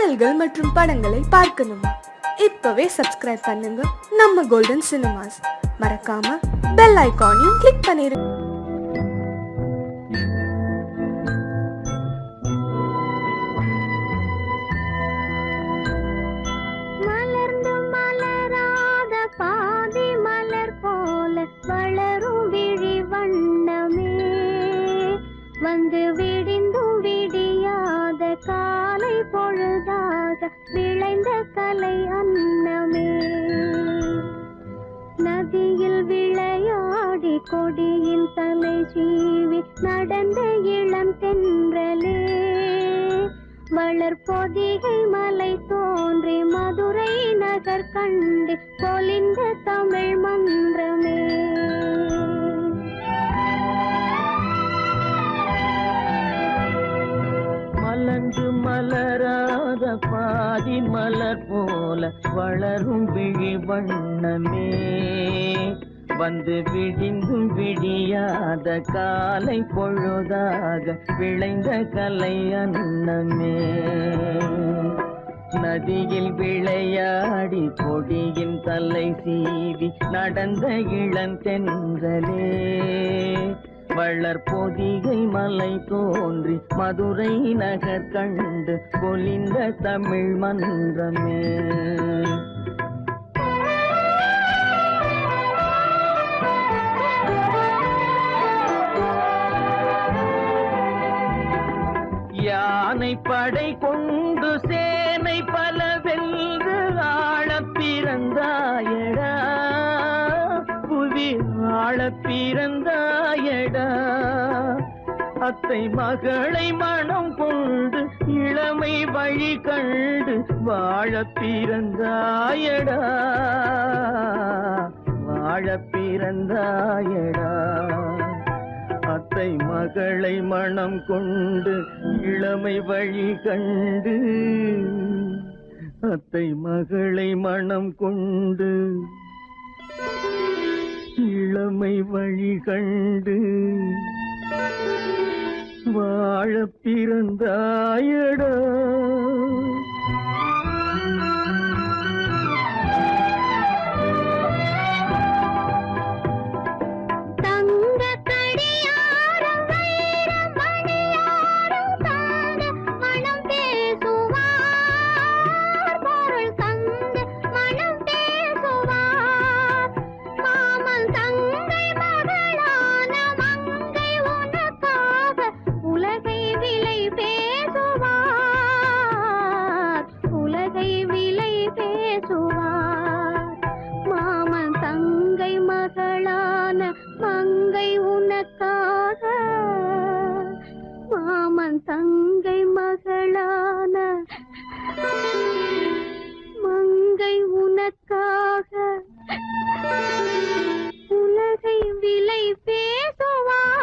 பாடல்கள் மற்றும் படங்களை பார்க்கணுமா? இப்பவே சப்ஸ்கிரைப் பண்ணுங்க நம்ம கோல்டன் சினிமாஸ். மறக்காம பெல் ஐகானையும் கிளிக் பண்ணிருங்க. வளரும் விழி வண்ணமே வந்து விடிந்தும் விடியாத காலை பொழுதாக விளைந்த கலை அன்னமே நதியில் விளையாடி கொடியின் தலை சீவி நடந்த இளம் தென்றலே வளர்பொதிகை மலை தோன்றி மதுரை நகர் கண்டு பொலிந்த தமிழ் மன்றமே மலர்ந்து மலராத பாதி மலர் போல வளரும் விழி வண்ணமே வந்து விடிந்தும் விடியாத காலை பொழுதாக விளைந்த கலை அன்னமே நதியில் விளையாடி கொடியின் தலை சீவி நடந்த இளந்தென்றலே வளர்பொதிகை மலை தோன்றி மதுரை நகர் கண்டு பொலிந்த தமிழ் மன்றமே யானை படை கொண்டு சேனை பல வென்று ஆள பிறந்தாயடா புவி ஆள பிறந்தாயடா அத்தை மகளை மனம் கொண்டு இளமை வழி கண்டு வாழ பிறந்தாயடா வாழ பிறந்தாயடா அத்தை மகளை மனம் கொண்டு இளமை வழி கண்டு அத்தை மகளை மனம் கொண்டு இளமை வழி கண்டு வாழ பிறந்தாயடா தங்கை மகளான மங்கை உனக்காக உலகை விலை பேசுவார்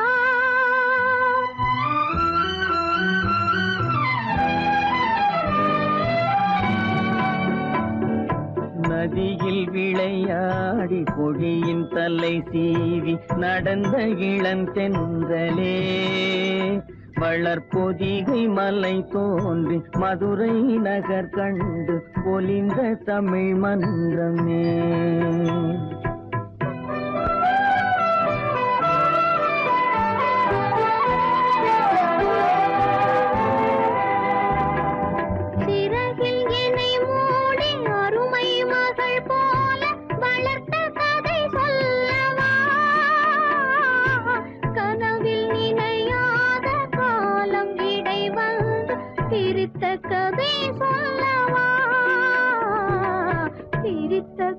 நதியில் விளையாடி கொடியின் தலை சீவி நடந்த இளந்தென்றலே வளர்பொதிகை மலை தோன்றி மதுரை நகர் கண்டு பொலிந்த தமிழ் மன்றமே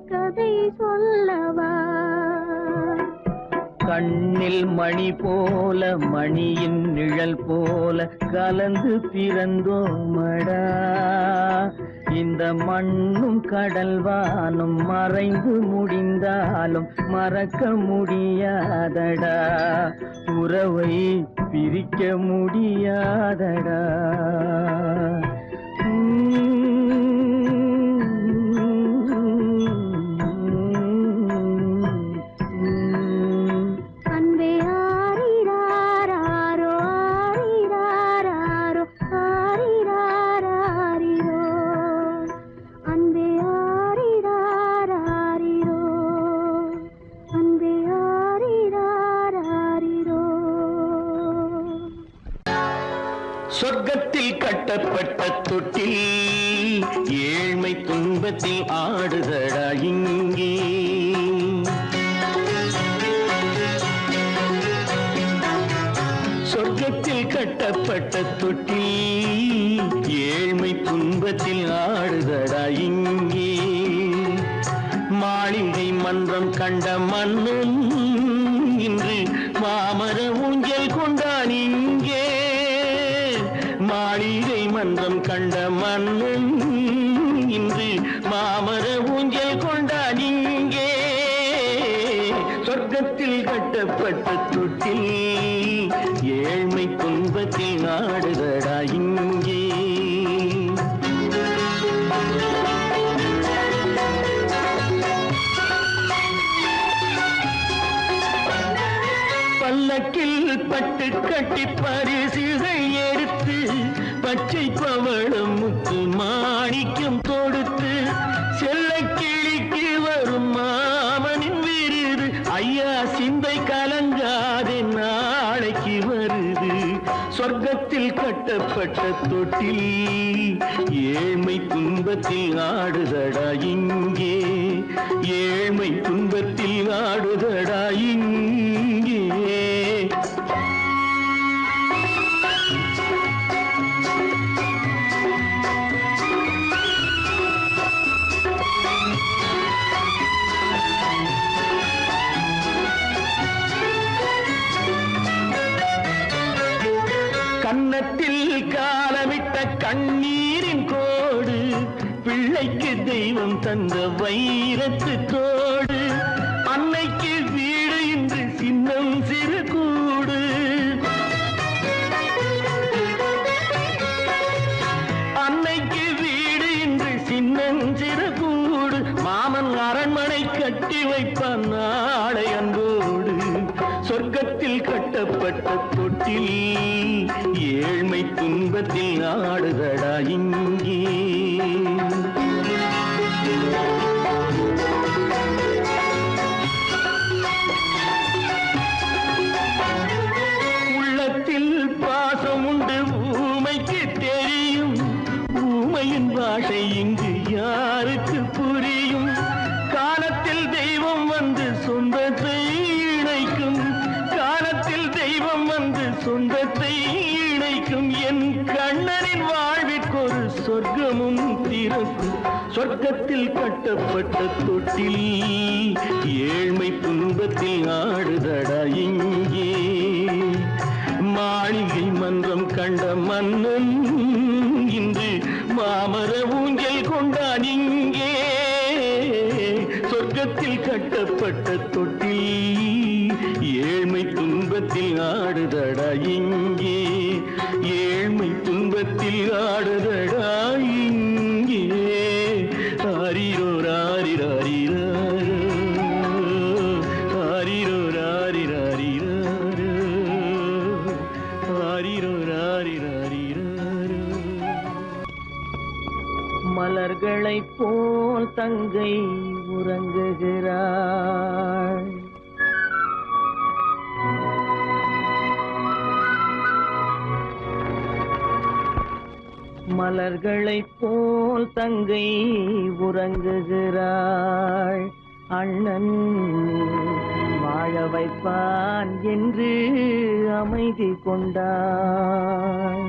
கதை சொல்லவா கண்ணில் மணி போல மணியின் நிழல் போல கலந்து பிறந்தோமடா இந்த மண்ணும் கடல்வானும் மறைந்து முடிந்தாலும் மறக்க முடியாதடா உறவை பிரிக்க முடியாதடா கட்டப்பட்ட தொட்டில் ஏழ்மை துன்பத்தில் ஆடுதடா இங்கே. சொர்க்கத்தில் கட்டப்பட்ட தொட்டில் ஏழ்மை துன்பத்தில் ஆடுதடா இங்கே. மாளிகை மன்றம் கண்ட மன்னன் இன்று மாமர ஊஞ்சல் கொண்டான் இங்கே. மாளிகை மன்றம் கண்ட மன்னன் இன்று மாமர ஊஞ்சல் கொண்டான் இங்கே. சொர்க்கத்தில் கட்டப்பட்ட தொட்டில் ஏழ்மை துன்பத்தில் ஆடுதடா இங்கே. பல்லக்கில் பட்டு கட்டி பரிசுகள் எடுத்து பச்சை பவளம் முத்து மாணிக்கம் தொடுத்து செல்ல கிளிக்கு வரும் மாமனின் விருது. ஐயா சிந்தை கலங்காதே நாளைக்கு வருது. சொர்க்கத்தில் கட்டப்பட்ட தொட்டில் ஏழ்மை துன்பத்தில் ஆடுதடா இங்கே. ஏழ்மை துன்பத்தில் ஆடுதடா இங்கே. கன்னத்தில் காலமிட்ட கண்ணீரின் கோடு பிள்ளைக்கு தெய்வம் தந்த வைரத்து தோடு. அன்னைக்கு வீடு இன்று சின்னம் சிறு கூடு. அன்னைக்கு வீடு இன்று சின்னம் சிறு கூடு. மாமன் அரண்மனை கட்டி வைப்பான் நாளை அன்போடு. சொர்க்கத்தில் கட்டப்பட்ட தொட்டில் ஏழ்மை துன்பத்தில் ஆடுதடா இங்கே. உள்ளத்தில் பாசம் உண்டு ஊமைக்கு தெரியும். ஊமையின் பாஷை இங்கு யாருக்கு புரியும்? காலத்தில் தெய்வம் வந்து சொந்தத்தை இணைக்கும். காலத்தில் தெய்வம் வந்து சொந்தத்தை இணைக்கும். என் கண்ணனின் வாழ்விற்கொரு சொர்க்கமும் திறக்கும். சொர்க்கத்தில் கட்டப்பட்ட தொட்டில் ஏழ்மை துன்பத்தில் ஆடுதடா இங்கே. மாளிகை மன்றம் கண்ட மன்னன் இன்று மாமர ஊஞ்சல் கொண்டான் இங்கே. சொர்க்கத்தில் கட்டப்பட்ட தொட்டில் ஏழ்மை துன்பத்தில் ஆடுதடா இங்கே. ஏழ்மை துன்பத்தில் ஆடுதடா இங்கே. ஆரிரோ ராரிராரிரோ, ஆரிரோ ராரிராரிரோ, ஆரிரோ ராரிராரிரோ. மலர்களைப் போல் தங்கை உறங்குகிறாள். மலர்களைப் போல் தங்கை உறங்குகிறாள். அண்ணன் வாழ வைப்பான் என்று அமைதி கொண்டாள்.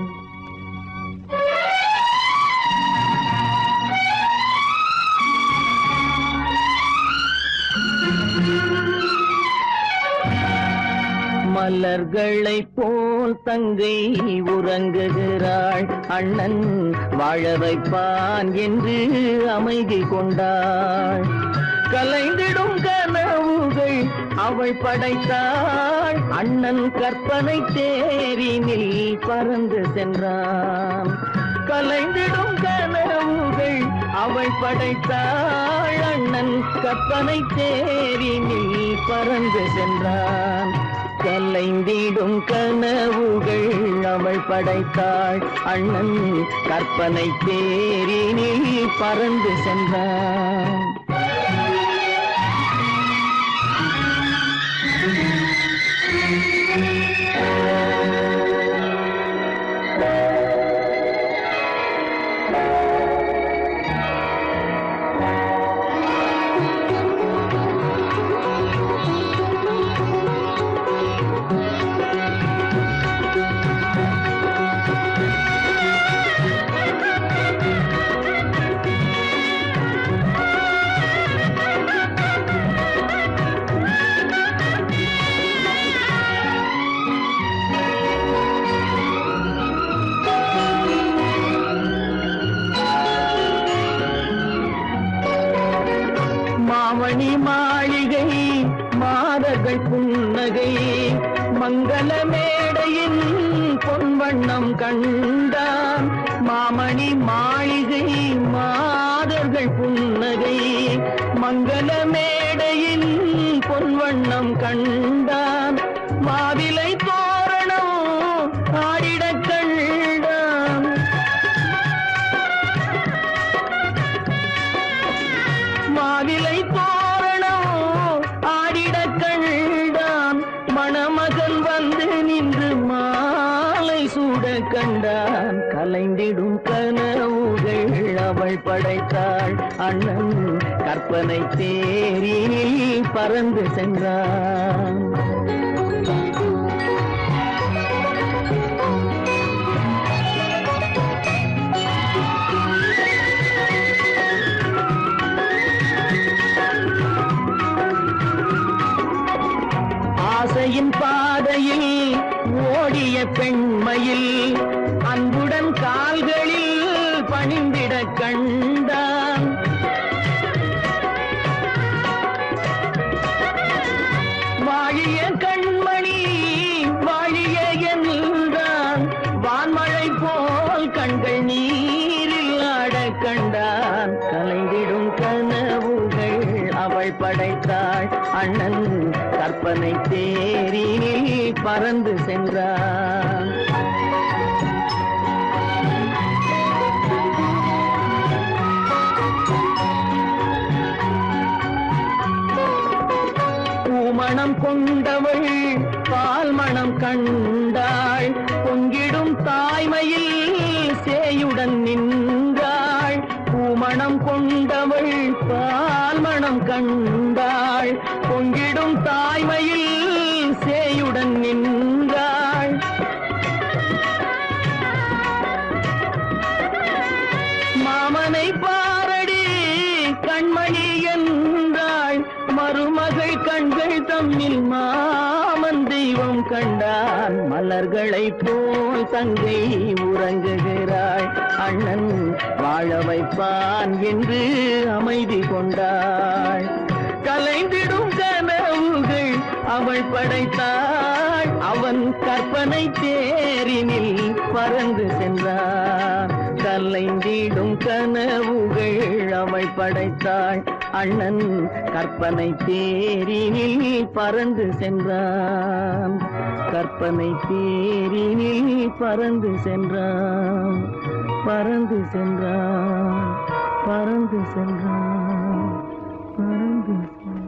மலர்களைப் போல் தங்கை உறங்குகிறாள். அண்ணன் வாழ வைப்பான் என்று அமைதி கொண்டாள். கலைந்திடும் கனவுகள் அவள் படைத்தாள். அண்ணன் கற்பனை தேரினில் பறந்து சென்றான். கலைந்திடும் கனவுகள் அவள் படைத்தாள். அண்ணன் கற்பனை தேரினில் பறந்து சென்றான். கலைந்திடும் கனவுகள் அவள் படைத்தாள். அண்ணன் கற்பனை தேரினில் பறந்து சென்றான். மாமணி மாளிகை மாதர்கள் புன்னகை மங்கள மேடையின் பொன்வண்ணம் கண்டான் மாமணி மாளிகை மாதர்கள் புன்னகை மங்கள மேடையின் பொன்வண்ணம் கண்டான் மாவிலை தோரணம் ஆடிடக் கண்டான் மாவிலை தோரணம் ஆடிடக் கண்டான் மணமகன் வந்து நின்று மாலை சூட கண்டான் கலைந்திடும் கனவுகள் அவள் படைத்தாள் அண்ணன் கற்பனை தேரில் பறந்து சென்றான் ஆசையின் பாதையில் ஓடிய பெண்மையில் அன்புடன் கால்களில் பணிந்திட கண்டான் வாழிய கண்மணி வாழிய என்றான் வான்மழை போல் கண்கள் நீரில் ஆட கண்டான் கலைந்திடும் கனவுகள் அவள் படைத்தாள் அண்ணன் கற்பனை தேரில் பறந்து சென்றான் பூமணம் கொண்டவள் பால் மணம் கண்டாள் பொங்கிடும் தாய்மையில் சேயுடன் நின்றாள் பூமணம் கொண்டவள் பால் மணம் கண்டாள் பொங்கிடும் தாய்மையில் சேயுடன் நின்றாள் மாமனை பாரடி கண்மணி என்றாள் மருமகள் கண்கள் தம்மில் மாமன் தெய்வம் கண்டான் மலர்களை போல் தங்கை உறங்குகிறாள் அண்ணன் வாழ வைப்பான் என்று அமைதி கொண்டாள் கலைந்திடும் கனவுகள் அவள் படைத்தாள் அவன் கற்பனை தேரினில் பறந்து சென்றான் கலைந்திடும் கனவுகள் அவள் படைத்தாள் அண்ணன் கற்பனை தேரினில் பறந்து சென்றான் கற்பனை தேரினில் பறந்து சென்றான் பறந்து சென்றான் பறந்து சென்றான் பறந்து சென்றான்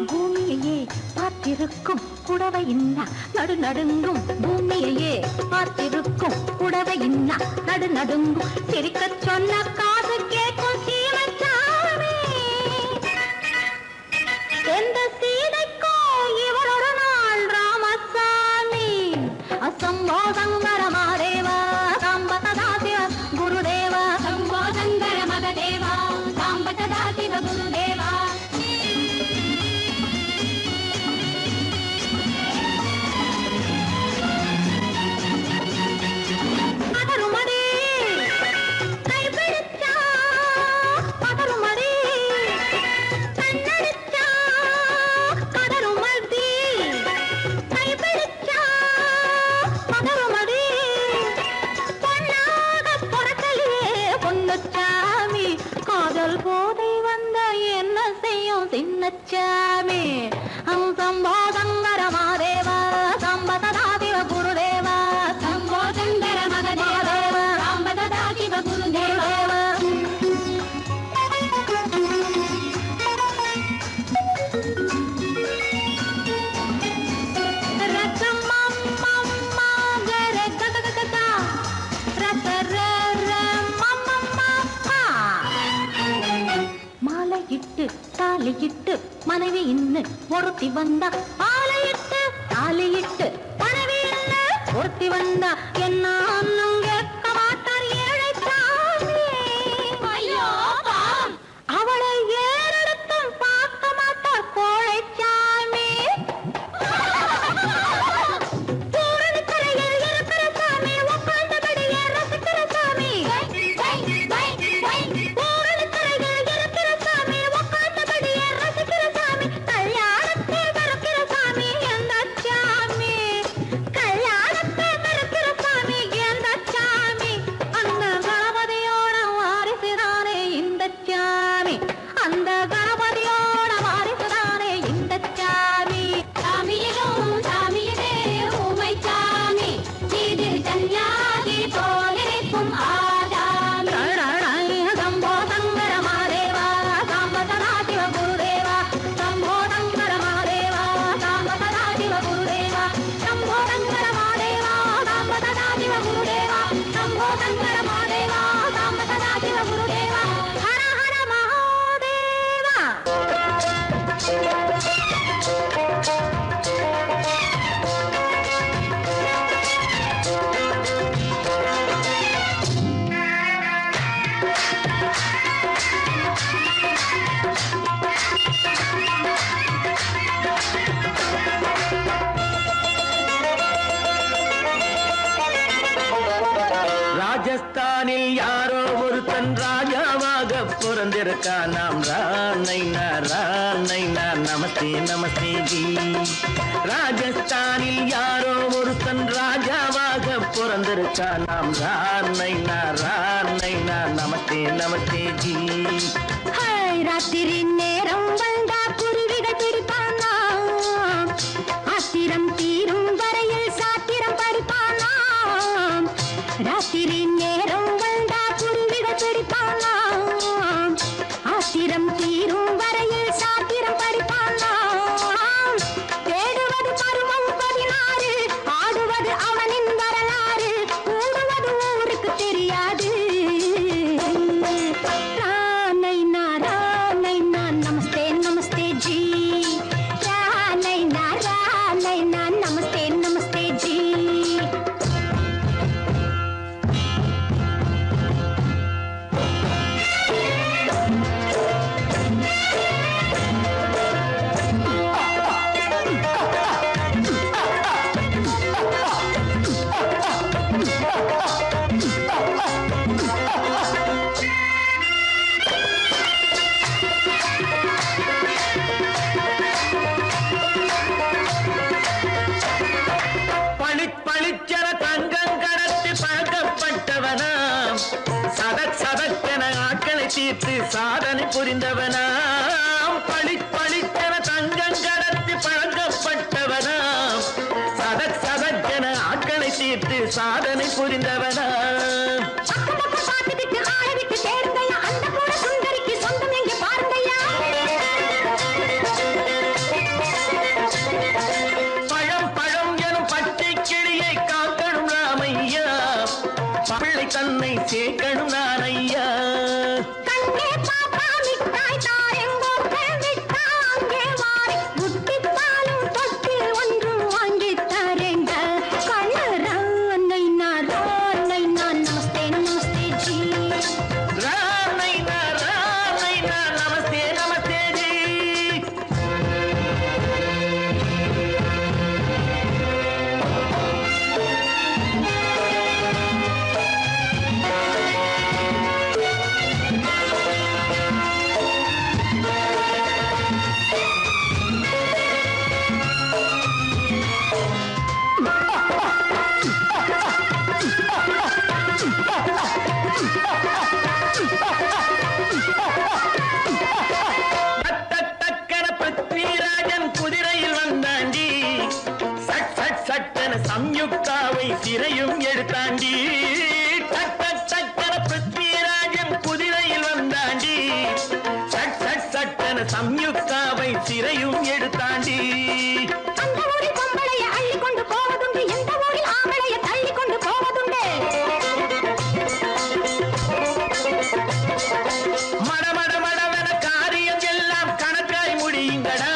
பூமியையே பார்த்திருக்கும் புடவை இன்னா நடு நடுங்கும் பூமியையே பார்த்திருக்கும் புடவை இன்னா நடு நடுங்கும் சிரிக்கச் சொன்ன காது கேட்கும் சீமச்சாமி எந்த சீதைக்கோ இவளோட நாள் ராமசாமி அசம்போ சங்கர மகதேவா சாம்பதா சிவ குருதேவா சம்போ சங்கர மகதேவா சாம்பதா சிவ குருதேவா தச்சாமி சம்போ சங்கர மாதேவ சாம்ப சதா சிவ குருதேவ சம்போ சங்கர மகதேவ சாம்ப சதா சிவ குருதேவ தாலியிட்டு மனைவி இன்னு ஒருத்தி வந்தா ஆலையிட்டு தாலியிட்டு மனைவி இன்னு ஒருத்தி வந்தா என்ன அண்ணன் கேட்க மாட்டார் ஏழைத்தாமி ஐயோ அவளை ஏறெடுத்தும் பார்க்க மாட்டார் கோழைச்சாமி பூரணிக்கரையில் இருக்கிற சாமி உட்கார்ந்தபடியே ரசிக்கிற சாமி ராஜஸ்தானில் யாரோ ஒருத்தன் ராஜாவாக பிறந்திருக்கான் நாம் ராணைனா நமஸ்தே நமஸ்தே ஜி ராஜஸ்தானில் யாரோ ஒருத்தன் ராஜாவாக பிறந்திருக்கான் நாம் ராணைனா நமஸ்தே நமஸ்தே ஜி ராத்திரி நேரம் வந்தா குருவிகள் பிடிப்பானா ஆத்திரம் தீரும் வரையில் சாத்திரம் படிப்பானா ராத்திரி நேரம் வந்தா குருவிகள் பிடிப்பானா ஆத்திரம் தீரும் வரையில் சாத்திரம் படிப்பானா தேடுவது பருவம் 16 ஆடுவது அவனின் வரலாறு கூடுவது ஊருக்கு தெரியாது நமஸ்தே நமஸ்தே ஜி நமஸ்தே நமஸ்தே ஜி பளிச்சென தங்கம் கடத்தி பழக்கப்பட்டவனாம் சதக்கென ஆட்களை தீர்த்து சாதனை புரிந்தவனாம் பளிச்சென தங்கம் கடத்தி பழக்கப்பட்டவனாம் சதக்கென ஆட்களை தீர்த்து சாதனை புரிந்தவனாம் தன்னை சேர்க்கணும் நான் ஐயா கண்ணே பாப்பா மிட்டாய் தாரெங்கோ விட்டாங்கே வாரி குட்டித்தாலும் தொட்டு ஒன்று வாங்கி தரேங்க கண்ணு ரானைனா நமஸ்தே நமஸ்தே ஜி ரானைனா நமஸ்தே நமஸ்தே ஜி சம்யுக்தாவை சிறையும் எடுத்தாண்டி டக் டக் டக்கன பிருத்விராஜன் குதிரையில் வந்தாண்டி சட் சட் சட்டன சம்யுக்தாவை சிறையும் எடுத்தாண்டி அந்த ஊரில் பொம்பளைய அள்ளி கொண்டு போவதுண்டு எந்த ஊரில் ஆம்பளைய தள்ளி கொண்டு போவதுண்டு மடமட மடவன காரியம் எல்லாம் கணக்காய் முடியுங்கடா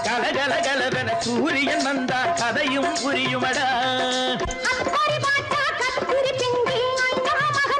கலகல கலவன சூரியன் வந்தா கதையும் புரியுமடா அக்கறை பாட்டா கஸ்தூரி பிங்கி அந்த மக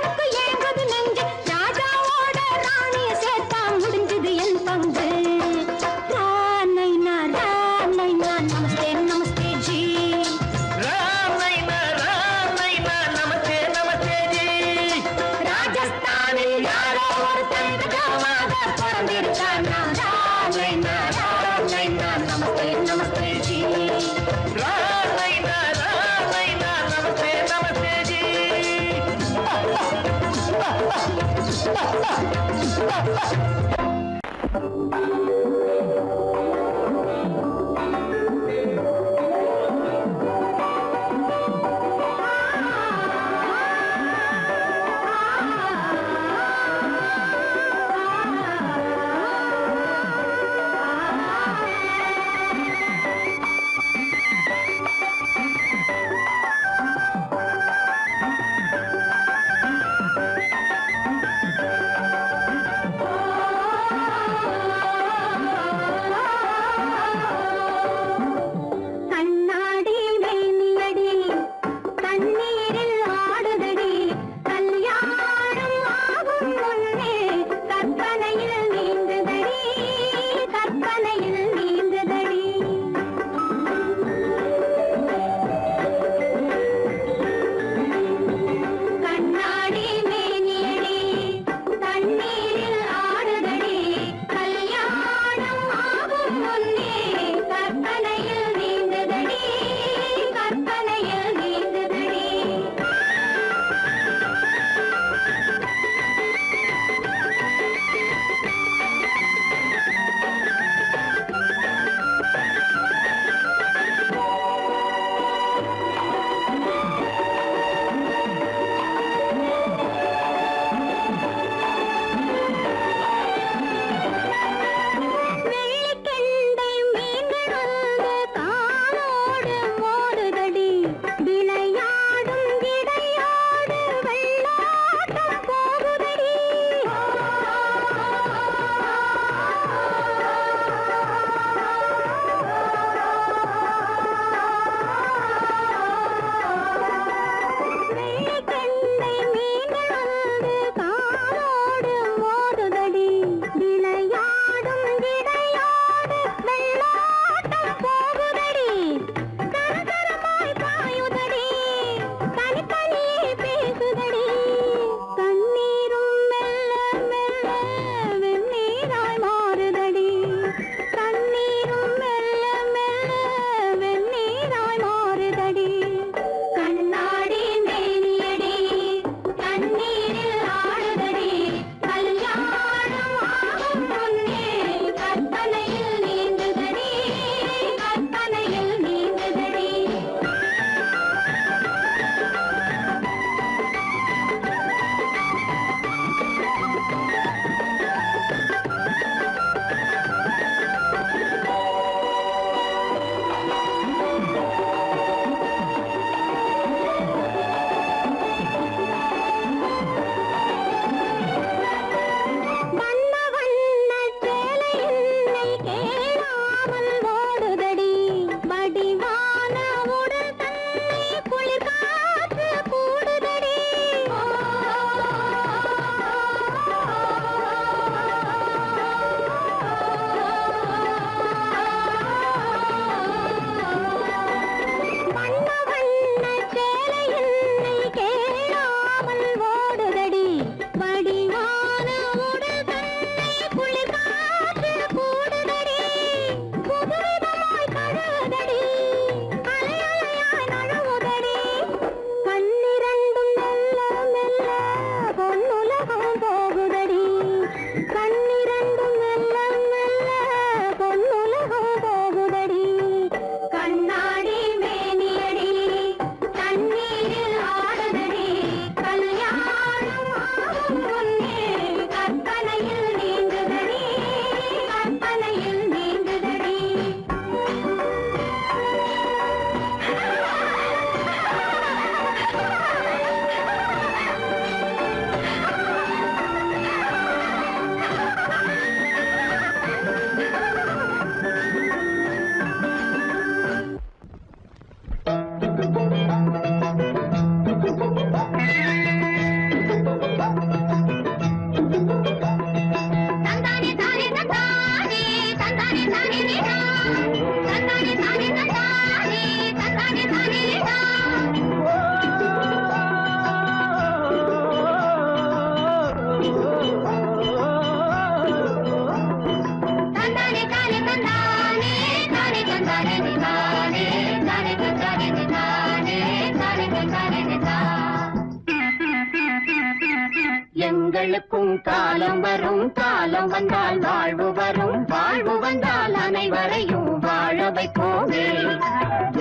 எங்களுக்கும் காலம் வரும், காலம் வந்தால் வாழ்வு வரும், வாழ்வு வந்தால் அனைவரையும் வாழ வைப்போமே.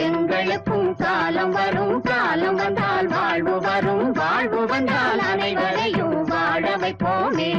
எங்களுக்கும் காலம் வரும், காலம் வந்தால் வாழ்வு வரும், வாழ்வு வந்தால் அனைவரையும் வாழ வைப்போமே.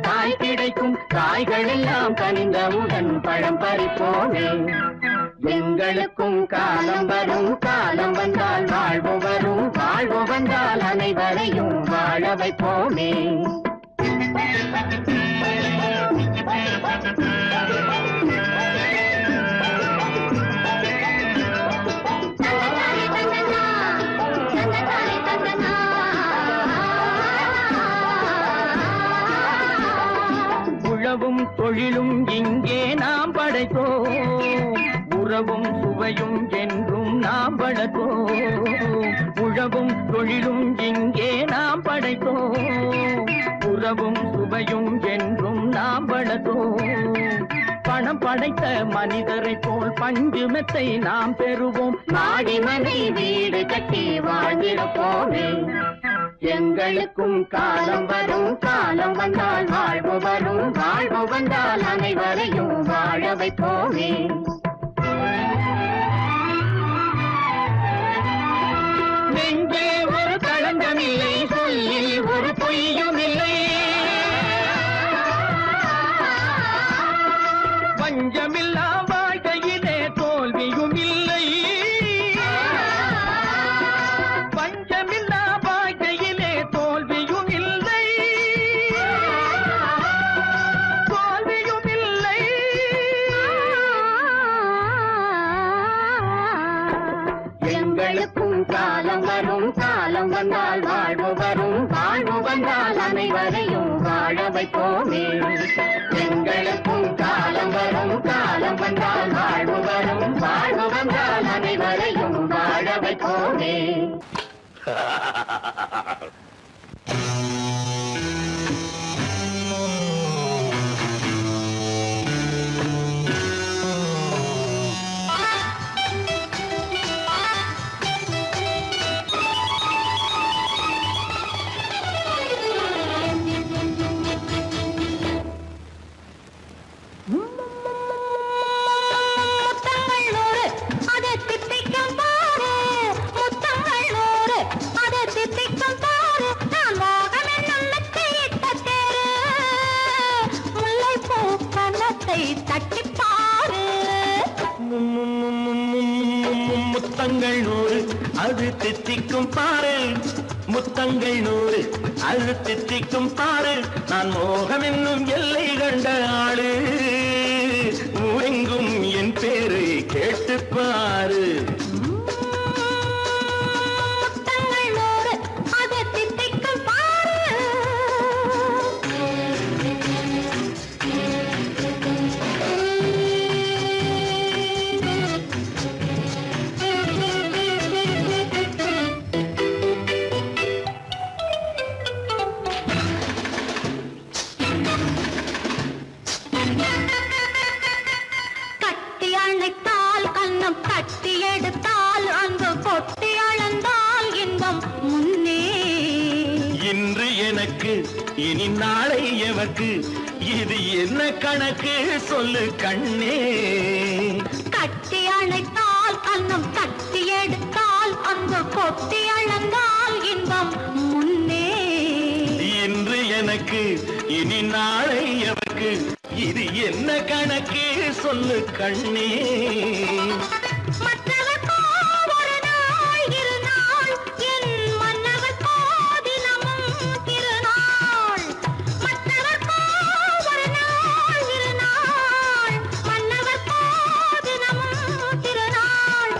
காய் கிடைக்கும், காய்கள் எல்லாம் கனிந்தவுடன் பழம் பறிப்போமே. எங்களுக்கும் காலம் வரும், காலம் வந்தால் வாழ்வு வரும், வாழ்வு வந்தால் அனைவரையும் வாழ வைப்போமே. உழவும் தொழிலும் இங்கே நாம் படைத்தோம், உறவும் சுவையும் என்றும் நாம் வளர்த்தோம். உழவும் தொழிலும் இங்கே நாம் படைத்தோம், உறவும் சுவையும் என்றும் நாம் வளர்த்தோம். பணம் படைத்த மனிதரை போல் பஞ்சு மெத்தை நாம் பெறுவோம், மாடி மனை வீடு கட்டி வாழ்ந்திருப்போமே. எங்களுக்கும் காலம் வரும், காலம் வந்தால் வாழ்வு வரும், வாழ்வு வந்தால் அனைவரையும் வாழ வைப்போமே. நெஞ்சே ஒரு களங்கமில்லை, சொல்லில் ஒரு பொய்யும் இல்லை, பஞ்சமில்லா வாழ்க்கையிலே தோல்வியும் இல்லை, பஞ்சமில்லா வாழ்க்கையிலே தோல்வியும் இல்லை, தோல்வியும் இல்லை. எங்களுக்கும் காலம் வரும், காலம் வந்தால் வாழ்வு வரும், வாழ்வு வந்தால் அனைவரையும் வாழ வைப்போமே. எங்களுக்கும் காலம் வரும், காலம் வந்தால் வாழ்வு வரும், வாழ்வு வந்தால் அனைவரையும் வாழ வைப்போமே. முத்தங்கள் 100 அது தித்திக்கும் பாரு, முத்தங்கள் 100 அது தித்திக்கும் பாரு. நான் மோகம் என்னும் எல்லை கண்ட ஆளு, ஊரெங்கும் என் பேரை கேட்டுப்பாரு. கட்டி எடுத்தால் அங்கு கொட்டி அளந்தால் இன்பம் முன்னே. இன்று எனக்கு இனி நாளை எவர்க்கு, இது என்ன கணக்கு சொல்லு கண்ணே. கட்டி அணைத்தால் கண்ணம் கட்டி எடுத்தால் அங்கு கொட்டி அளந்தால் இன்பம் முன்னே. இன்று எனக்கு இனி நாளை எவர்க்கு, இது என்ன கணக்கு சொல்லு கண்ணே. மற்றவர்க்கோ ஒரு நாள் இரு நாள், என் மன்னவர்க்கோ தினமும் திருநாள். மற்றவர்க்கோ ஒரு நாள் இரு நாள், மன்னவர்க்கோ தினமும் திருநாள்.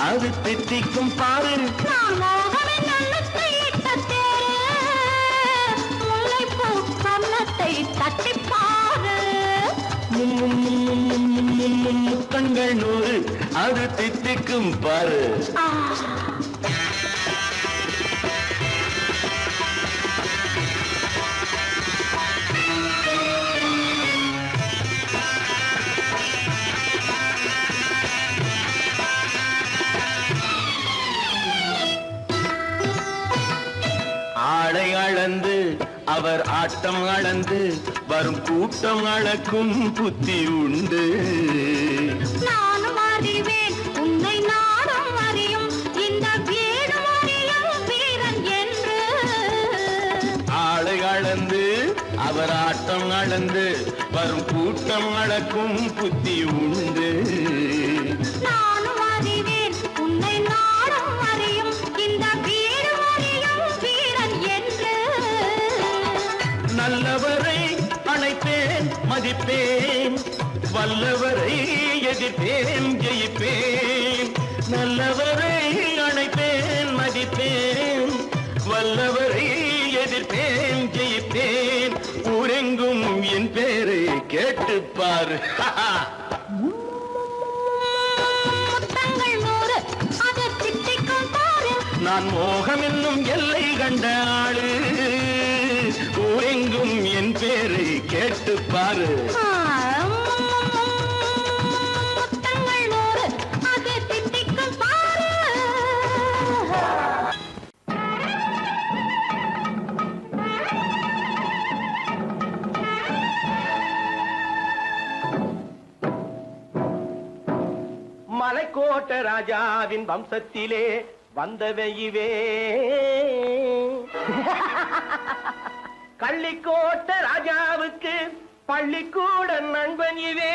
அது தித்திக்கும் பாரு. நான் மோகமின் எண்ணத்தை இட்ட தேரு, முல்லைப்பூ கன்னத்தை தட்டிப்பாரு. முத்தங்கள் 100 அது தித்திக்கும் பாரு. ஆடை அளந்து அவர் ஆட்டம் அளந்து வரும் கூட்டம் அளக்கும் புத்தி உண்டு. நானும் அறிவேன் உன்னை நானும் அறியும் இந்த வீடு அறியும் வீரன் என்று. ஆடை அளந்து அவர் ஆட்டம் அளந்து வரும் கூட்டம் அளக்கும் புத்தி உண்டு. நானும் அறிவேன் உன்னை நானும் அறியும் இந்த வீடு அறியும் வீரன் என்று. நல்லவரை அழைப்பேன் மதிப்பேன், வல்லவரை எதிர்ப்பேன் ஜெயிப்பேன். நல்லவரை அழைப்பேன் மதிப்பேன், வல்லவரை எதிர்ப்பேன் ஜெயிப்பேன். ஊரெங்கும் என் பேரை கேட்டுப்பார். முத்தங்கள் 100 அது தித்திக்கும் பாரு. நான் மோகம் என்னும் எல்லை கண்ட ஆளு, ஊரெங்கும் என் பேரை கேட்டுப்பாரு. முத்தங்கள் 100 அது தித்திக்கும் பாரு. மலைக்கோட்ட ராஜாவின் வம்சத்திலே வந்தவையுவே, கள்ளிக்கோட்ட ராஜாவுக்கு பள்ளிக்கூட நண்பன் இவே.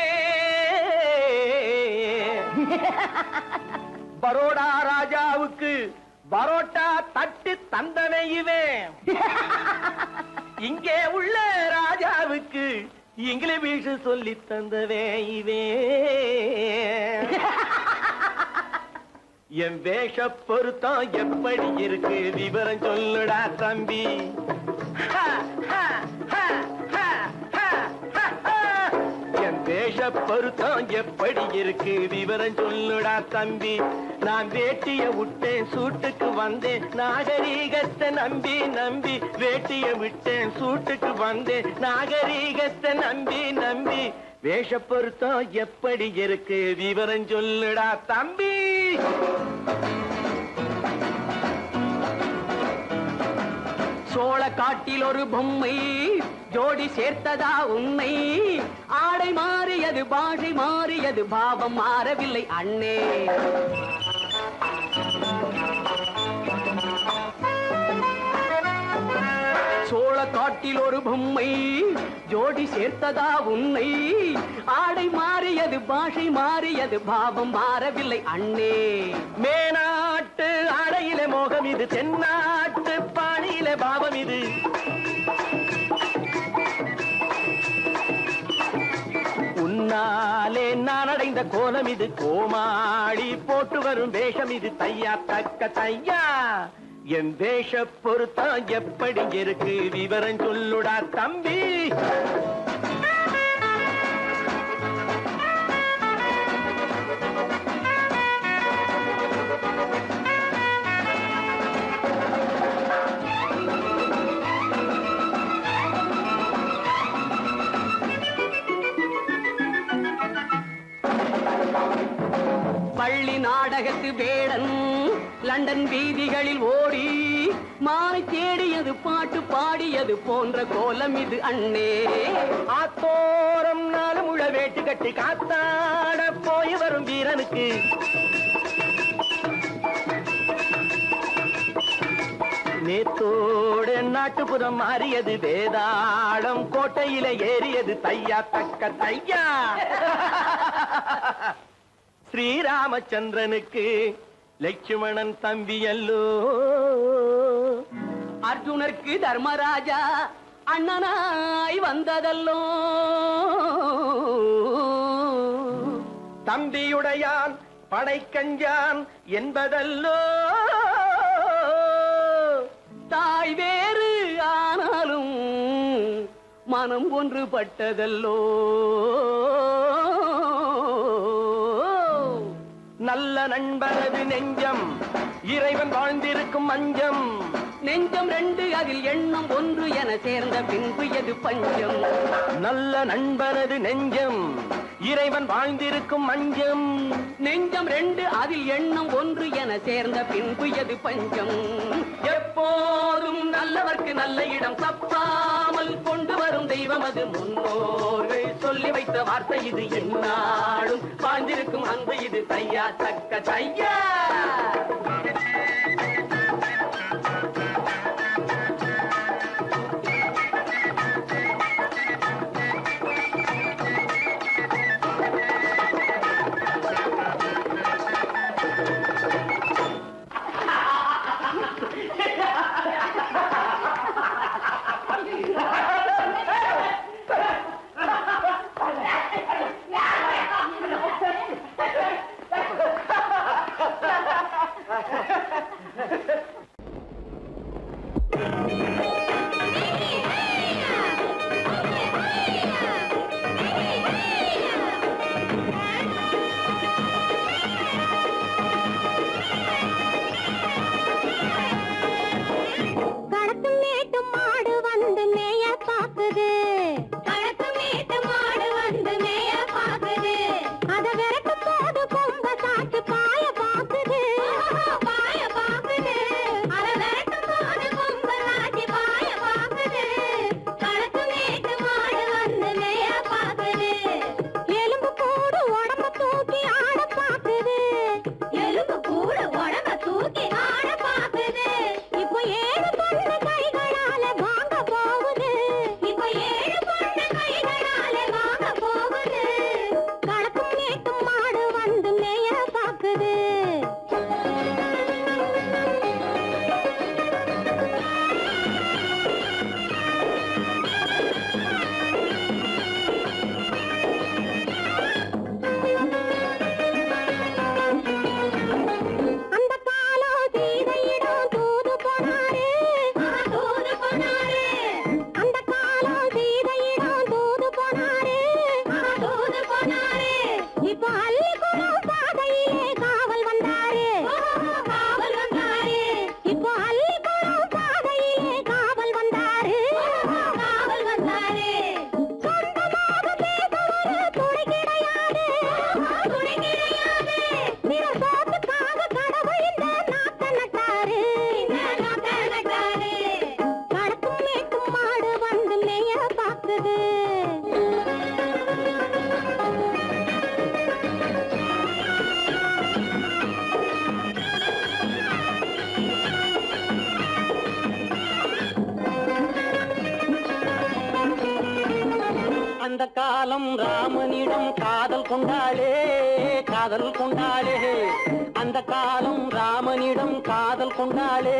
பரோடா ராஜாவுக்கு பரோட்டா தட்டு தந்தனை இவே. இங்கே உள்ள ராஜாவுக்கு இங்கிலீஷ் சொல்லி தந்தவே இவே. என் வேஷ பொருத்தம் எப்படி இருக்கு விவரம் சொல்லுடா தம்பி. என் வேஷ பொருத்தம் எப்படி இருக்கு விவரம் சொல்லுடா தம்பி. நான் வேட்டிய விட்டேன் சூட்டுக்கு வந்தேன் நாகரீகத்தை நம்பி நம்பி. வேட்டிய விட்டேன் சூட்டுக்கு வந்தேன் நாகரீகத்தை நம்பி நம்பி. வேஷ பொருத்தம் எப்படி இருக்கு விவரம் சொல்லுடா தம்பி. சோழ காட்டில் ஒரு பொம்மை ஜோடி சேர்த்ததா உன்னை. ஆடை மாறியது பாஷை மாறியது பாவம் மாறவில்லை அண்ணே. சோழ காட்டில் ஒரு பொம்மை ஜோடி சேர்த்ததா உன்னை. ஆடை மாறியது பாஷை மாறியது பாவம் மாறவில்லை அண்ணே. மேனாட்டு ஆடையிலே மோகம் இது, தென்னாட்டு பாணியிலே பாவம் இது. உன்னாலே நான் அடைந்த கோலம் இது, கோமாளி போட்டு வரும் வேஷம் இது. தையா தக்க தையா என் வேஷ பொருத்தம் எப்படி இருக்கு விவரம் சொல்லுடா தம்பி. பள்ளி நாடகத்து வேடன் லண்டன் வீதிகளில் ஓடி மானை தேடியது பாட்டு பாடியது போன்ற கோலம் இது அண்ணே. ஆத்தோரம் 4 முழ வேட்டு கட்டி காத்தாட போய் வரும் வீரனுக்கு நேத்தோடு நாட்டுப்புறம் மாறியது, வேதாளம் கோட்டையில ஏறியது. தையா தக்க தையா ஸ்ரீராமச்சந்திரனுக்கு லட்சுமணன் தம்பி அல்லோ. அர்ஜுனருக்கு தர்மராஜா அண்ணனாய் வந்ததல்லோ. தம்பியுடையான் படைக்கஞ்சான் என்பதல்லோ. தாய் வேறு ஆனாலும் மனம் ஒன்றுபட்டதல்லோ. நல்ல நண்பரது நெஞ்சம் இறைவன் வாழ்ந்திருக்கும் மஞ்சம். நெஞ்சம் ரெண்டு அதில் எண்ணம் ஒன்று என சேர்ந்த பின்பு எது பஞ்சம். நல்ல நண்பரது நெஞ்சம் இறைவன் வாழ்ந்திருக்கும் மஞ்சம். நெஞ்சம் ரெண்டு அதில் எண்ணம் ஒன்று என சேர்ந்த பின்பு எது பஞ்சம். எப்போதும் நல்லவர்க்கு நல்ல இடம் தப்பாமல் கொண்டு வரும் தெய்வம் அது முன்னோர்கள் சொல்லி வைத்த வார்த்தை இது. என்னாலும் வாழ்ந்திருக்கும் அன்பு இது. தையா தக்க தையா. அந்த காலம் ராமனிடம் காதல் கொண்டாளே காதல் கொண்டாளே. அந்த காலம் ராமனிடம் காதல் கொண்டாளே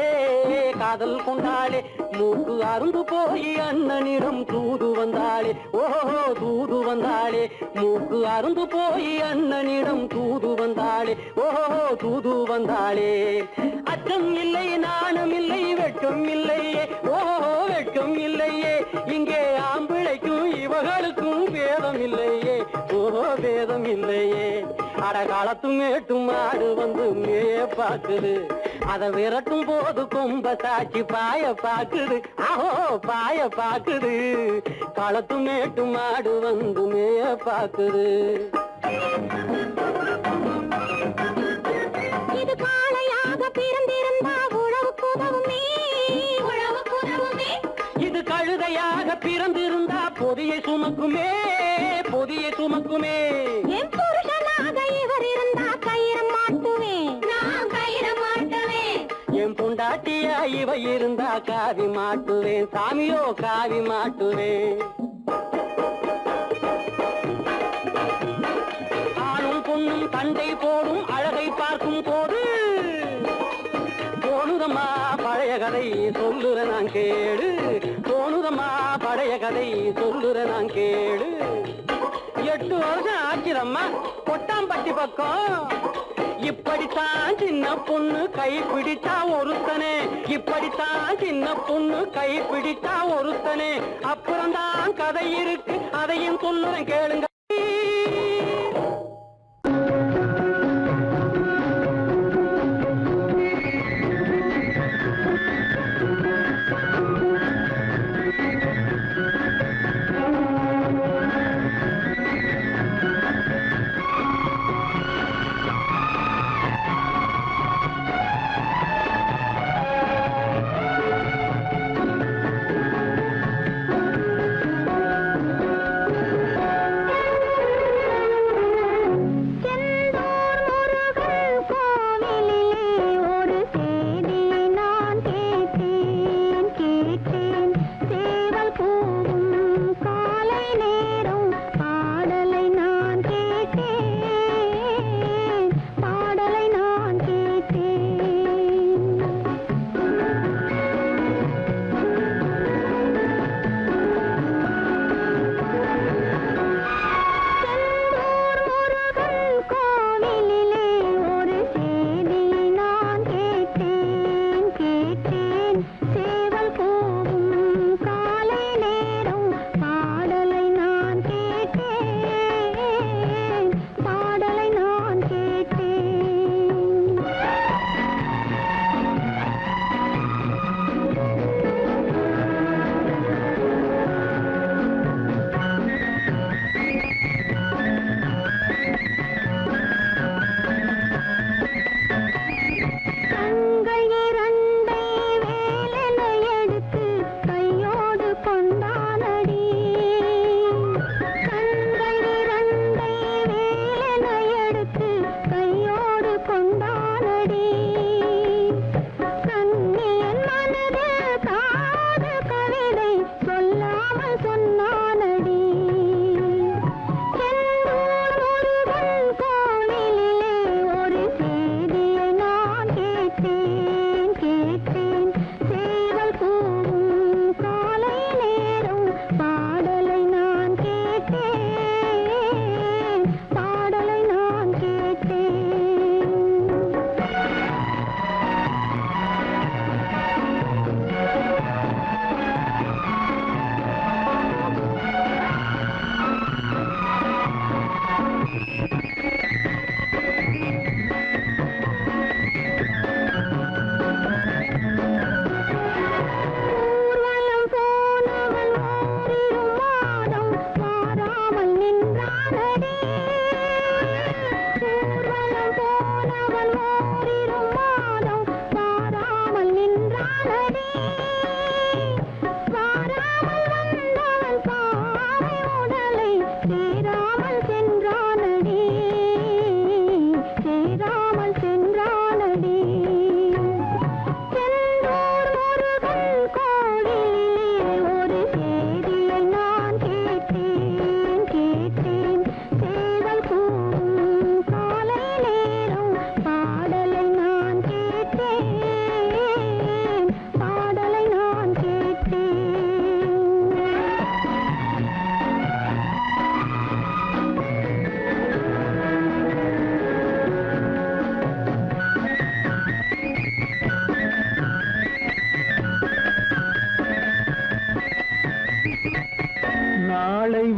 காதல் கொண்டாளே. மூக்கு அருந்து போய் அண்ணனிடம் தூது வந்தாளே. ஓஹோ தூது வந்தாளே. மூக்கு அருந்து போய் அண்ணனிடம் தூது வந்தாளே. ஓஹோ தூது வந்தாளே. அச்சம் இல்லை நாணம் இல்லை வெட்கம் இல்லையே. ஓஹோ வெட்கம் இல்லையே. இங்கே ஆம்பிளைக்கும் இவர்களுக்கும் பேதம் இல்லையே. ஓஹோ பேதம் இல்லையே. அடகாலத்தும் மேட்டும் மாடு வந்து மேய பாக்குது. அத விரட்டும் போது கொம்ப சாட்சி பாய பாக்குது. ஆஹோ பாய பாக்குது. களத்து மேட்டு மாடு வந்து மேய பாக்குது. இது காளையாக பிறந்திருந்தா உழவுக்கு உதவுமே உழவுக்கு உதவுமே. இது கழுதையாக பிறந்திருந்தா பொதியை சுமக்குமே பொதியை சுமக்குமே. என் புருஷனாக இவர் இருந்தா கயிறம் மாட்டுவேன் நான் கயிறம் மாட்டுவேன். என் பொண்டாட்டியா இவ இருந்தா காவி மாட்டுவேன் சாமியோ காவி மாட்டுவேன். ஆணும் பொண்ணும் சண்டை போடும் அழகை பார்க்கும் போது தோணுதம்மா பழைய கதை சொல்லுற நான் கேடு. தோணுதம்மா பழைய கதை சொல்லுற நான் கேடு. 8 வருஷம் ஆச்சுதம்மா கொட்டாம்பட்டி பக்கம் இப்படித்தான் சின்ன பொண்ணு கை பிடிச்சா ஒருத்தனே, இப்படித்தான் சின்ன பொண்ணு கை பிடிச்சா ஒருத்தனே. அப்புறம்தான் கதை இருக்கு, அதையும் சொல்லுறேன் கேளுங்க.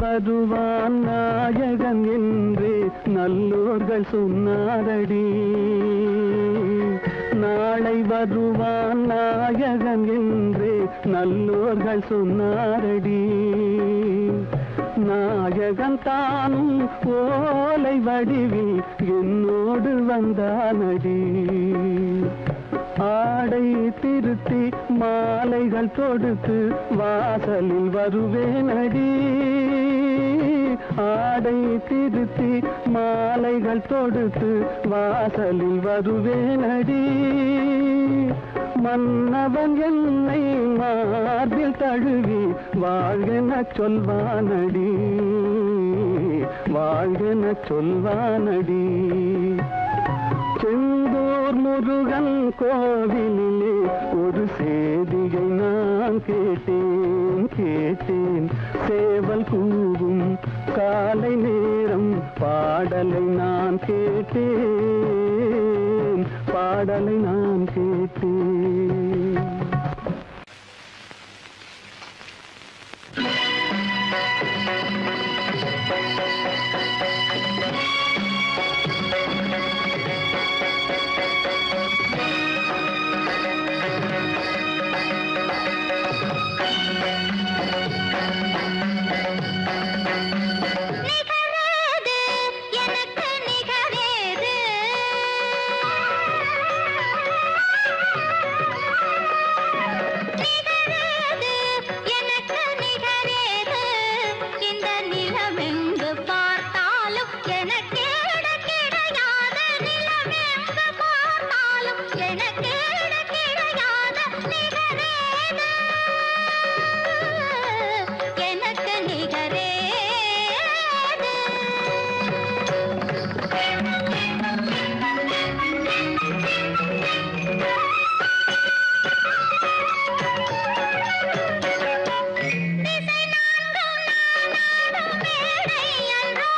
வருவான் நாயகன் என்று நல்லோர்கள் சொன்னாரடி. நாளை வருவான் நாயகன் என்று நல்லோர்கள் சொன்னாரடி. நாயகன் தானும் ஓலை வடிவில் என்னோடு வந்தானடி. ஆடை திருத்தி மாலைகள் தொடுத்து வாசலில் வருவேனடி. ஆடை திருத்தி மாலைகள் தொடுத்து வாசலில் வருவேனடி. மன்னவன் என்னை மார்பில் தழுவி வாழ்கென சொல்வானடி. வாழ்கென சொல்வானடி. செந்தூர் முருகன் கோவிலிலே ஒரு செய்தியை நான் கேட்டேன். சேவல் கூவும் காலை நேரம் பாடலை நான் கேட்டேன். பாடலை நான் கேட்டேன். நிகரேது எனக்கு நிகரேது நிகரேது எனக்கு நிகரேது இந்த நிலமெங்கு பார்த்தாலும் எனக்கேட கிடையாத நிலமெங்கு பார்த்தாலும் எனக்கேட கிடையாத நிகரேது எனக்கு நிகரேது திசை நான்கும் நானாடும் மேடை அன்றோ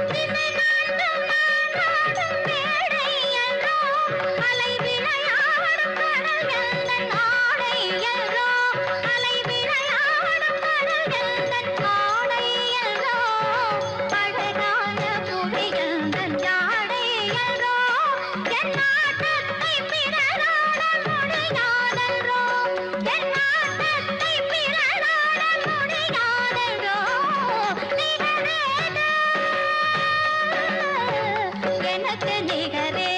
திசை நான்கும் நானாடும் மேடை அன்றோ அலை விளையாடும் கடல் எந்தன் ஆடை அன்றோ அலை விளையாடும் கடல் எந்தன் ஆடை அன்றோ அழகான புவி எந்தன் ஜாடை அன்றோ என் நாட்டத்தை பிறராட முடியாதன்றோ என் நாட்டத்தை பிறராட முடியாதன்றோ நிகரேது எனக்கு நிகரேது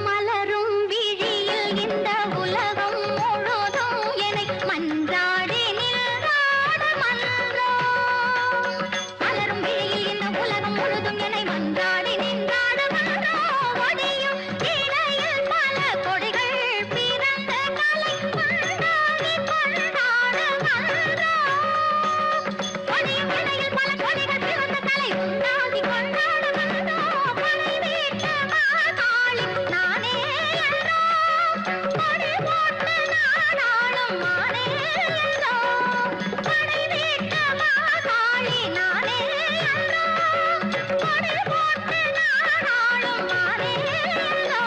மலரும் விழியில் இந்த உலகம் முழுதும் என்னை மன்றாடி நின்றாட மன்றோ மலரும் விழியில் இந்த உலகம் முழுதும் என்னை மன்றாடி நின்றாட மன்றோ ஒடியும் இடையில் பல கொடிகள் பிறந்த கலை கொண்டாடி கொண்டாட மன்றோ ஒடியும் இடையில் பல கொடிகள் பிறந்த கலை உண்டாகி கொண்டாட மன்றோ பனை வீட்டு மாதாளி நானே என்றோ கொடி போட்டு நாடாளும் மானே என்றோ பனை வீட்டு மாதாளி நானே என்றோ கொடி போட்டு நாடாளும் மானே என்றோ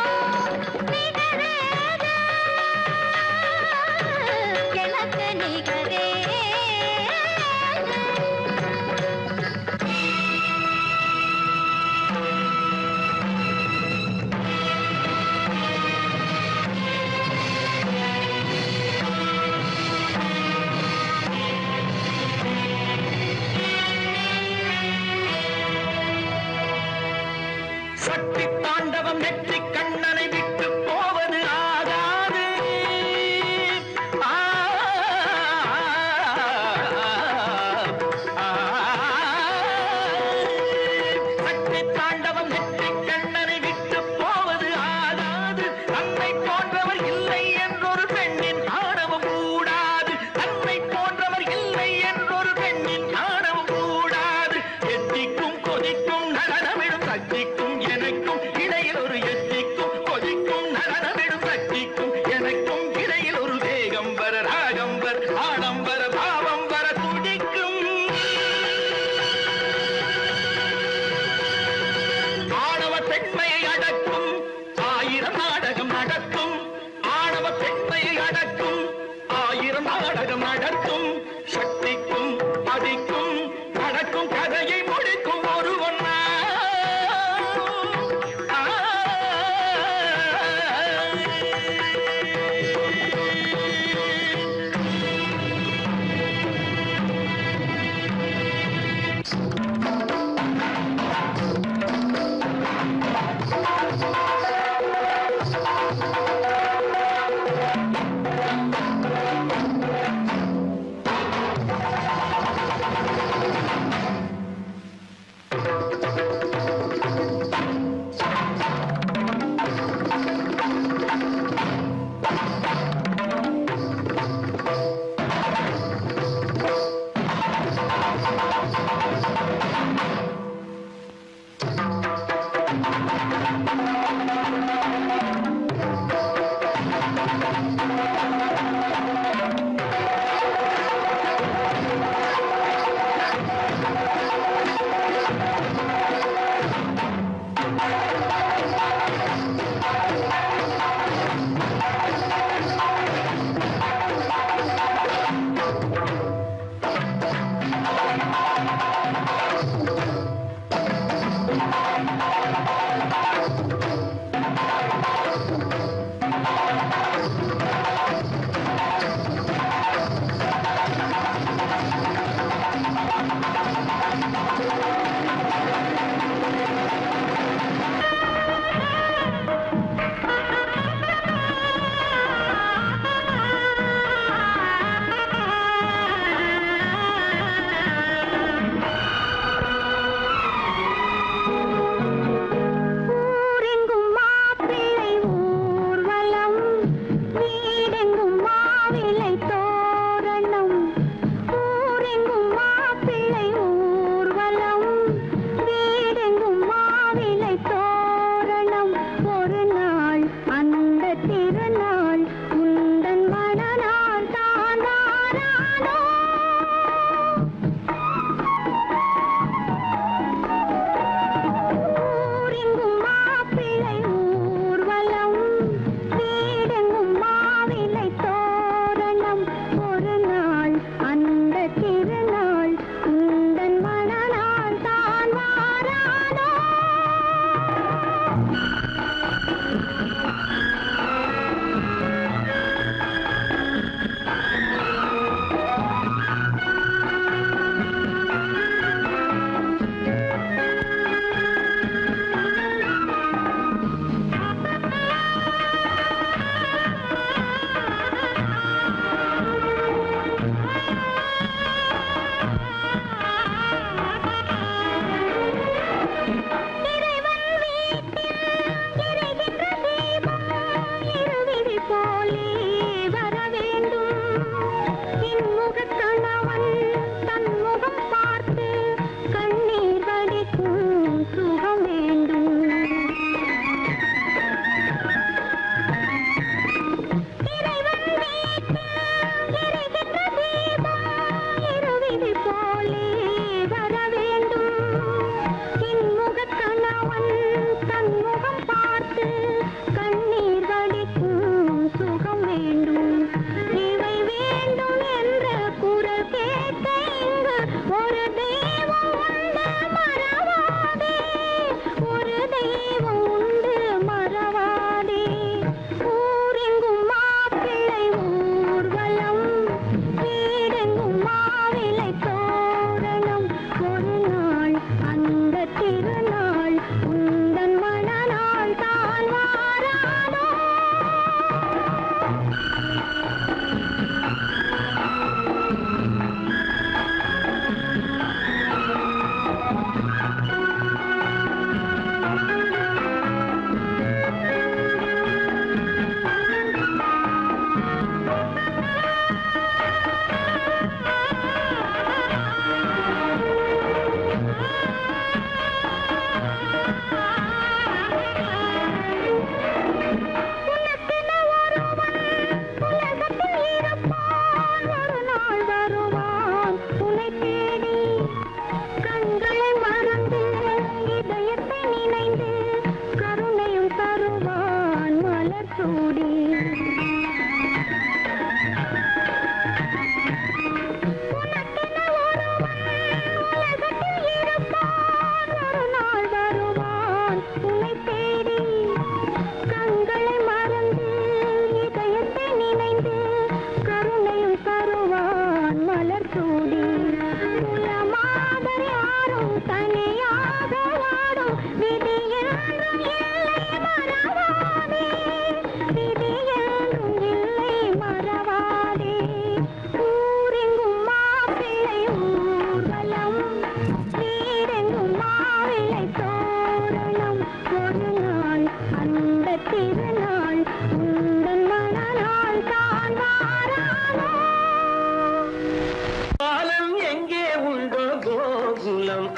நிகரேது எனக்கு நிகரேது சக்தி தாண்டவம் நெற்றி கண்ணனை விட்டு போவது ஆகாது. ஆ, ஆ, சக்தி தாண்டவம் நெற்றி கண்ணனை விட்டு போவது ஆகாது. தன்னை போன்றவர் இல்லை என்றொரு பெண்ணின் ஆணவம் கூடாது. தன்னை போன்றவர் இல்லை என்றொரு பெண்ணின் ஆணவம் கூடாது. எத்திக்கும் கொதிக்கும் நடனமிடும் சக்திக்கும் எனக்கும்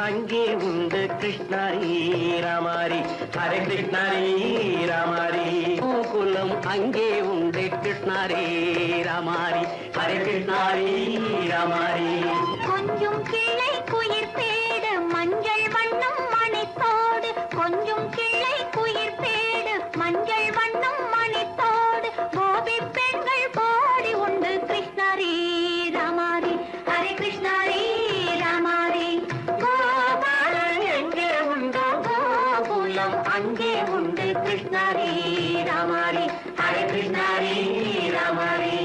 அங்கே உண்டு கிருஷ்ணாரி ராமாரி ஹரே கிருஷ்ணாரி ராமாரி கோகுலம் அங்கே உண்டு கிருஷ்ணாரி ராமாரி ஹரே கிருஷ்ணாரி ராமாரி கொஞ்சம் கிளை குயிர் பேடு மஞ்சள் வண்ணம் மணித்தோடு கொஞ்சம் கிளை குயிர் பேடு மஞ்சள் வண்ணம் மணித்தோடு கோபி பெண்கள் போடி உண்டு கிருஷ்ணாரி ராமாரி ஹரே கிருஷ்ணாரி ராமாரி அங்கே உண்டு கிருஷ்ணாரி ராமாரி ஹரே கிருஷ்ணாரி ராமாரி.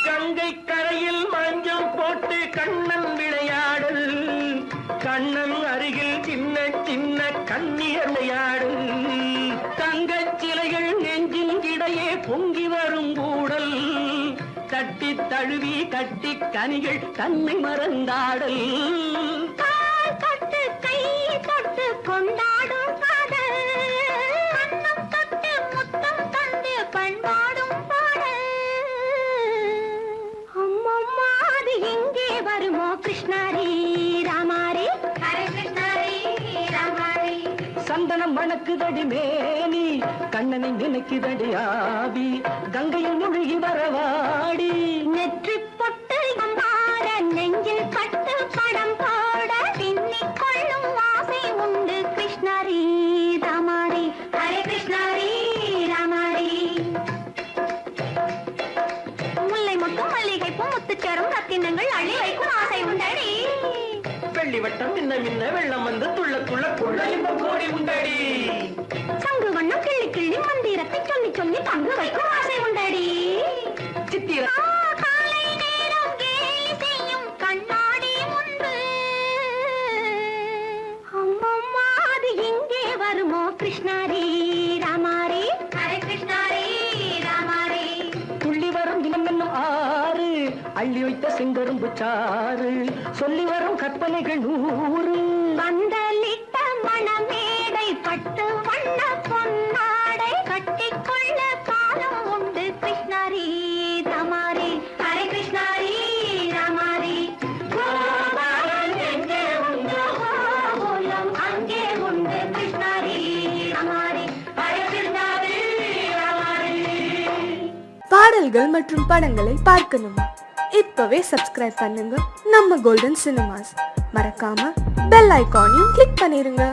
கங்கை கரையில் மஞ்சம் போட்டு கண்ணன் விளையாடல், கண்ணன் அருகில் சின்ன சின்ன கண்ணியர் விளையாடல், தங்கச் சிலைகள் நெஞ்சின் இடையே பொங்கி வரும் கூடல், தட்டி தழுவி கட்டி கனிகள் தன்னை மறந்தாடல், கால் தொட்டு கை தொட்டு கொண்டாடும் காதல், கண்ணம் தொட்டு முத்தம் தந்து பண்பாடும் பாடல். அம்மம்மா அது எங்கே வருமோ கிருஷ்ணாரி ராமாரி ஹரே கிருஷ்ணாரி ராமாரி. சந்தனம் மணக்குதடி மேனி, கண்ணனை நினைக்குதடி ஆவி, கங்கையில் முழுகி வரவாடி. நெற்றி பொட்டு அம்பார நெஞ்சில் பட்டு படம் போட பின்னிக் கொள்ளும் ஆசை உண்டு கிருஷ்ணாரி ராமாரி ஹரே கிருஷ்ணாரி ராமாரி. முல்லை மொட்டும் மல்லிகை பூ முத்துச்சேரும் ரத்தினங்கள் அள்ளி வைக்கும் ஆசை உண்டடி. வெள்ளி வட்டம் மின்ன மின்ன வெள்ளம் வந்து துள்ள துள்ள கொள்ள இன்பம் கோடி உண்டடி. சங்கு வண்ணம் கிள்ளி கிள்ளி மந்திரத்தை சொல்லி சொல்லி பங்கு வைக்கும் ஆசை உண்டடி. சித்திர காலை நேரம் கேலி செய்யும் கண்ணாடி முன்பு அம்மம்மா அது எங்கே வருமோ கிருஷ்ணாரி ராமாரி ஹரே கிருஷ்ணாரி ராமாரி. துள்ளி வரும் தினம் என்னும் ஆறு, அள்ளி வைத்த செங்கரும்பு சாறு, சொல்லி வரும் கற்பனைகள் 100. பந்தலிட்ட மணமேடை பட்டு வண்ண பொன்னாடை கட்டிக்கொள்ள காலம் உண்டு கிருஷ்ணாரி ராமாரி ஹரே கிருஷ்ணாரி ராமாரி. கோபாலன் எங்கே உண்டு கோகுலம் அங்கே உண்டு கிருஷ்ணாரி ராமாரி ஹரே கிருஷ்ணாரி ராமாரி. பாடல்கள் மற்றும் படங்களை பார்க்கணுமா? இப்பவே சப்ஸ்கிரைப் பண்ணுங்க நம்ம கோல்டன் சினிமாஸ். மறக்காம பெல் ஐகானையும் கிளிக் பண்ணிருங்க.